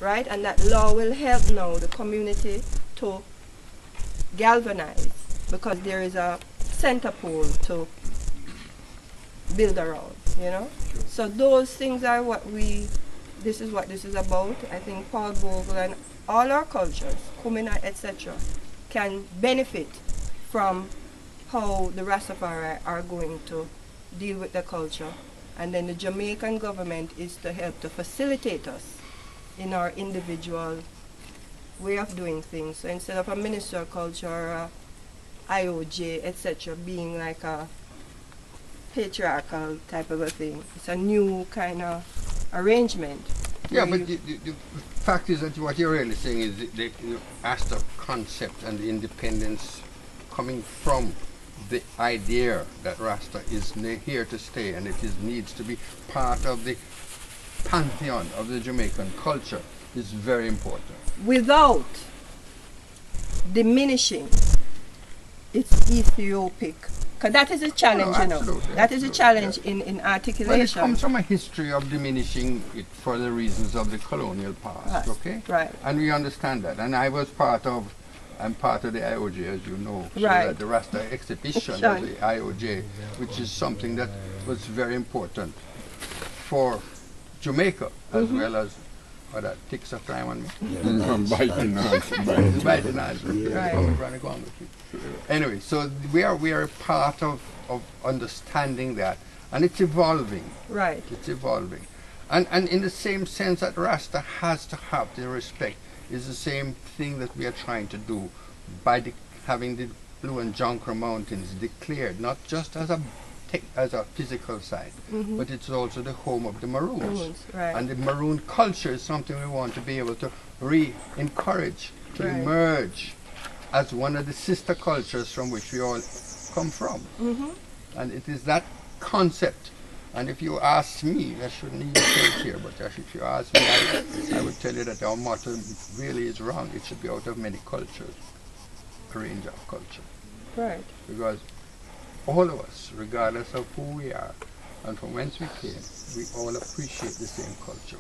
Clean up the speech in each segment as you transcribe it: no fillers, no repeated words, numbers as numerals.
right? And that law will help now the community to galvanize, because there is a center pole to build around, you know? So those things are what this is what this is about. I think Paul Bogle and all our cultures, Kumina, etc., can benefit from how the Rastafari are going to deal with the culture. And then the Jamaican government is to help to facilitate us in our individual way of doing things. So instead of a Minister of Culture or IOJ, etc., being like a patriarchal type of a thing, it's a new kind of arrangement. Yeah, but the fact is that what you're really saying is the Rasta concept and the independence coming from the idea that Rasta is here to stay, and it needs to be part of the pantheon of the Jamaican culture is very important. Without diminishing its Ethiopic, because that is a challenge, you know. That is a challenge in articulation. Well, it comes from a history of diminishing it for the reasons of the colonial past, okay? Right. And we understand that. And I'm part of the IOJ, as you know. So right. That the Rasta exhibition of the IOJ, which is something that was very important for Jamaica, as well as that takes a time on me. Biting Anyway, so we are a part of understanding that, and it's evolving. Right. It's evolving. And in the same sense that Rasta has to have the respect, is the same thing that we are trying to do by having the Blue and Jonker Mountains declared, not just as a physical site, but it's also the home of the Maroons. Right. And the Maroon culture is something we want to be able to re-encourage, to emerge as one of the sister cultures from which we all come from. And it is that concept. And if you ask me, I shouldn't even say it here, but if you ask me, I would tell you that our motto really is wrong. It should be out of many cultures, a range of culture. Right. Because all of us, regardless of who we are and from whence we came, we all appreciate the same culture.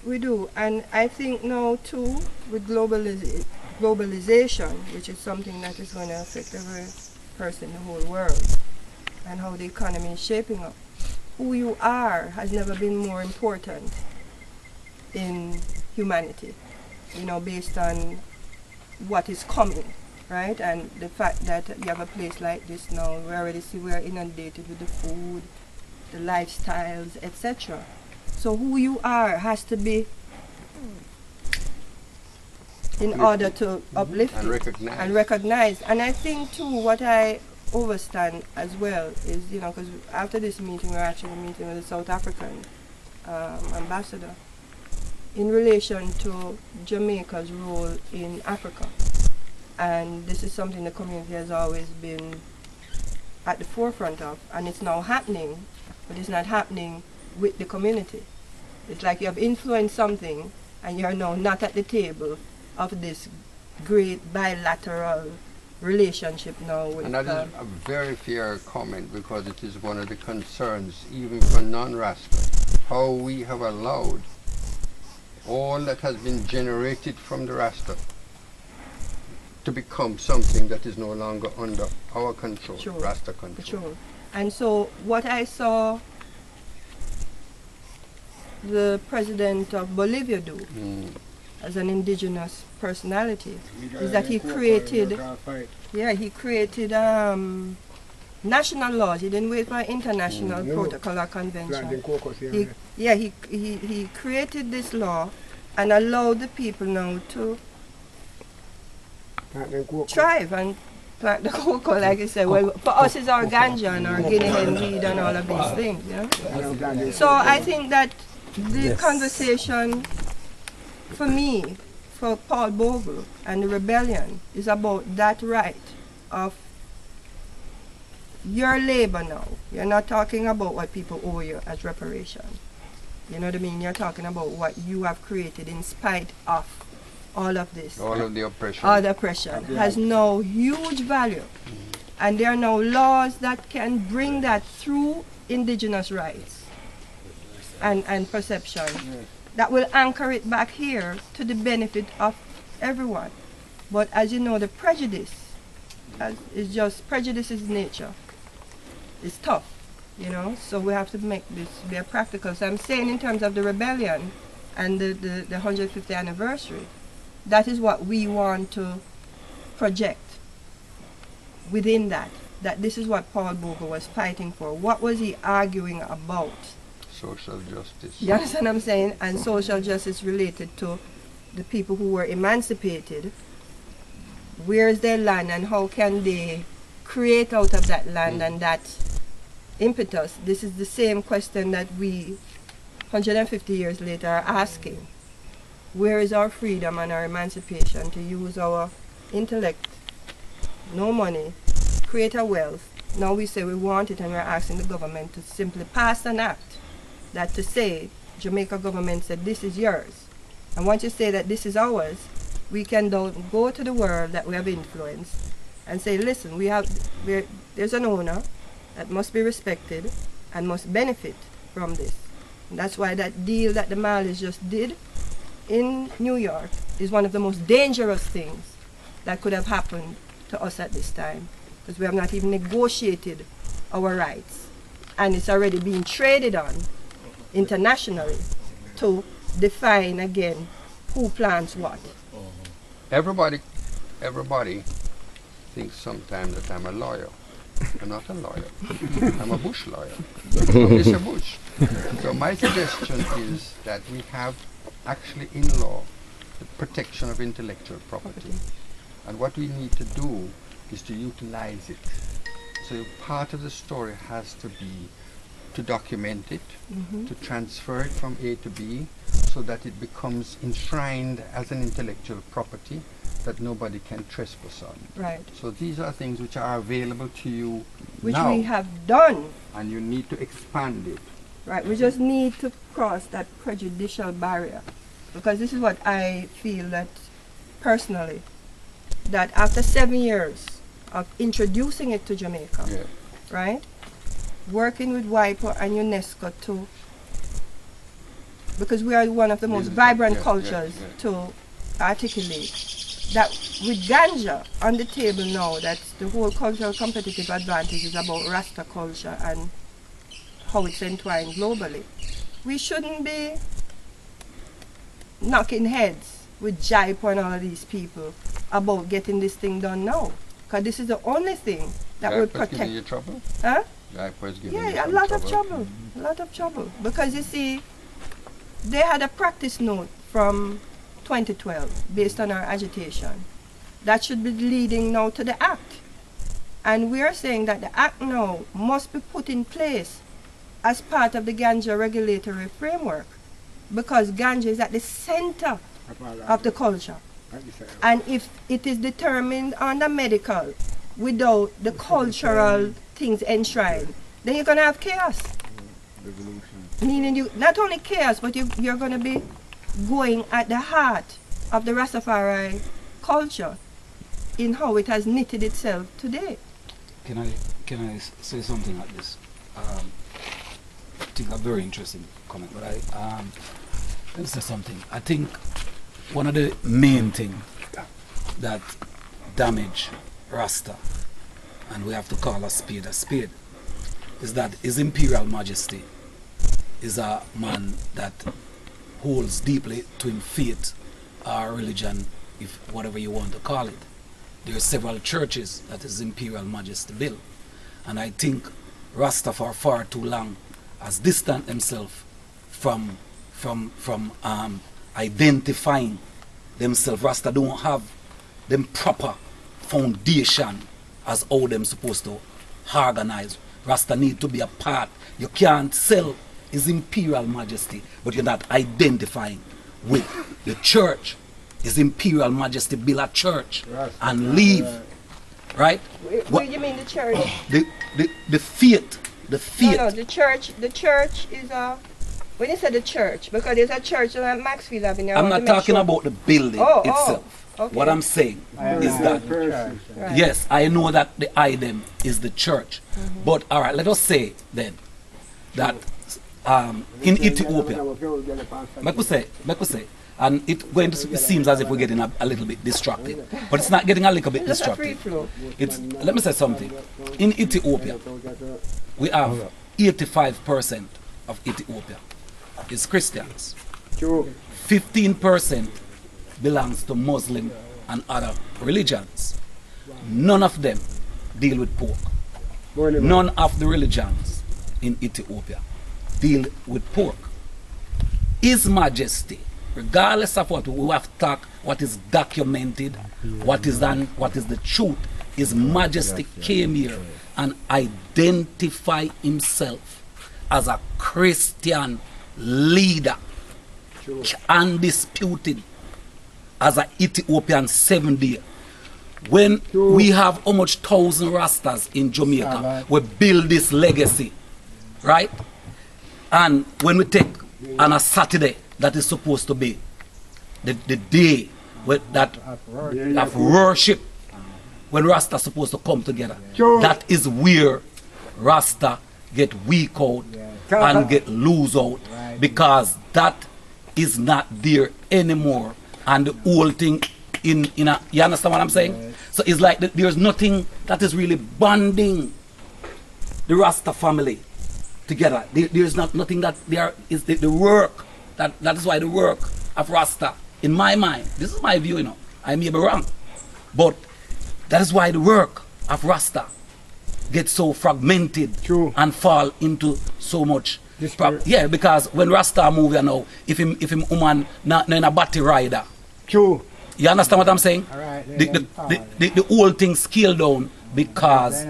We do, and I think now too, with globalization, which is something that is going to affect every person in the whole world, and how the economy is shaping up, who you are has never been more important in humanity, you know, based on what is coming. Right, and the fact that you have a place like this now, we already see we are inundated with the food, the lifestyles, etc. So who you are has to be in order to uplift and recognize. And I think too, what I overstand as well is, you know, because after this meeting, we're actually meeting with the South African ambassador in relation to Jamaica's role in Africa. And this is something the community has always been at the forefront of, and it's now happening, but it's not happening with the community. It's like you have influenced something and you're now not at the table of this great bilateral relationship now with... And that is a very fair comment, because it is one of the concerns, even for non-Rasta, how we have allowed all that has been generated from the Rasta to become something that is no longer under our control, Rasta control. Sure. And so what I saw the president of Bolivia do as an indigenous personality is that he created, national laws. He didn't wait for an international protocol or convention. He created this law and allowed the people now to thrive and plant the cocoa, like I said. Well, for us it's our ganja and our guinea hen weed and all of these things, you know? So I think that the conversation for me, for Paul Bogle and the rebellion, is about that right of your labor now. You're not talking about what people owe you as reparation. You know what I mean? You're talking about what you have created in spite of all of this. All of the oppression. All the oppression has no huge value. And there are now laws that can bring that through indigenous rights and perception that will anchor it back here to the benefit of everyone. But as you know, the prejudice is just, prejudice is nature. It's tough, you know, so we have to make this very practical. So I'm saying in terms of the rebellion and the 150th anniversary, that is what we want to project within that this is what Paul Bogle was fighting for. What was he arguing about? Social justice. You understand what I'm saying? And social justice related to the people who were emancipated. Where is their land and how can they create out of that land and that impetus? This is the same question that we 150 years later are asking. Where is our freedom and our emancipation to use our intellect, no money, create a wealth? Now we say we want it and we're asking the government to simply pass an act that to say, Jamaica government said this is yours. And once you say that this is ours, we can go to the world that we have influenced and say, listen, there's an owner that must be respected and must benefit from this. And that's why that deal that the Malis just did in New York is one of the most dangerous things that could have happened to us at this time, because we have not even negotiated our rights, and it's already being traded on internationally to define again who plants what. Everybody thinks sometimes that I'm a lawyer. I'm not a lawyer. I'm a bush lawyer. It's a bush. So my suggestion is that we have actually in law the protection of intellectual property. And what we need to do is to utilize it. So part of the story has to be to document it, to transfer it from A to B, so that it becomes enshrined as an intellectual property that nobody can trespass on. Right. So these are things which are available to you which now. We have done. And you need to expand it. Right, we just need to cross that prejudicial barrier. Because this is what I feel that, personally, that after 7 years of introducing it to Jamaica, right, working with WIPO and UNESCO to, because we are one of the most vibrant cultures to articulate, that with GANJA on the table now, that the whole cultural competitive advantage is about Rasta culture and how it's entwined globally. We shouldn't be knocking heads with JIPO and all of these people about getting this thing done now. Because this is the only thing that will protect. Giving you trouble? Huh? JIPO is giving you a lot of trouble. A lot of trouble. Because you see, they had a practice note from 2012 based on our agitation that should be leading now to the act. And we are saying that the act now must be put in place as part of the GANJA regulatory framework, because GANJA is at the center of the culture. And if it is determined under medical without the cultural things enshrined, then you're going to have chaos. Meaning you, not only chaos, but you're going to be going at the heart of the Rastafari culture in how it has knitted itself today. Can I say something like this? I think a very interesting comment, but let me say something. I think one of the main things that damage Rasta, and we have to call a spade, is that His Imperial Majesty is a man that holds deeply to him faith or religion, if whatever you want to call it. There are several churches that His Imperial Majesty built, and I think Rasta for far too long has distanced himself from identifying themselves. Rasta don't have them proper foundation as how them supposed to organize. Rasta need to be a part. You can't sell His Imperial Majesty, but you're not identifying with the church. His Imperial Majesty build a church and leave. Right? What do you mean the church? The faith. The faith. No, the church is a, when you say the church, because there's a church on Maxfield Avenue. I'm not talking about the building itself. Okay. What I'm saying is that, yes, I know that the item is the church. But all right, let us say then that in Ethiopia. Like we say, and it going to, it seems as if we're getting a little bit distracted, but it's not getting a little bit distracted. It's, let me say something. In Ethiopia, we have 85% of Ethiopia is Christians. 15% belongs to Muslim and other religions. None of them deal with pork. None of the religions in Ethiopia deal with pork. His Majesty, regardless of what we have talked, what is documented, what is the truth, His Majesty came here and identified himself as a Christian leader, undisputed, as an Ethiopian 7-day. When we have how much 1,000 Rastas in Jamaica, we build this legacy, right? And when we take on a Saturday, that is supposed to be the day that of worship, when Rasta is supposed to come together, that is where Rasta get weak out and get loose out, because that is not there anymore. And the whole thing in a, you understand what I'm saying? So it's like there's nothing that is really bonding the Rasta family together. There's nothing that there is the work. That is why the work of Rasta, in my mind, this is my view, you know, I may be wrong, but that is why the work of Rasta gets so fragmented and fall into so much. Yeah, because when Rasta move, you know, if him woman not in a batty rider, you understand what I'm saying? Right, the whole thing scaled down because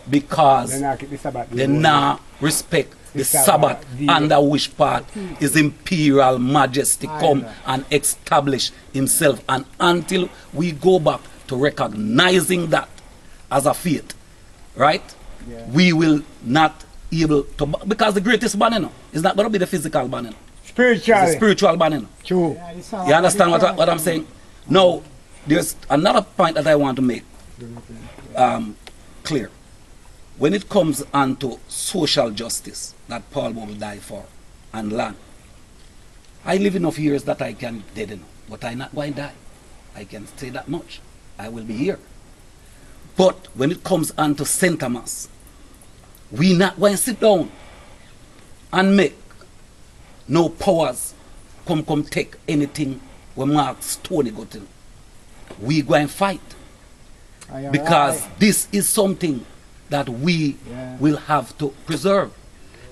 they not respect the Sabbath, under which part His Imperial Majesty come and establish himself. And until we go back to recognizing that as a faith, right? We will not able to, because the greatest banning is not going to be the physical banning. It's the spiritual banning. You understand what I'm saying? Now, there's another point that I want to make clear. When it comes onto social justice that Paul will die for and land, I live enough years that I can dead enough, but I not going to die. I can say that much. I will be here. But when it comes onto St. Thomas, we not going to sit down and make no powers come take anything when Mark Stoney got in. We go and fight. Because this is something that we will have to preserve.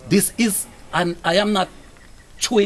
This is, and I am not chewing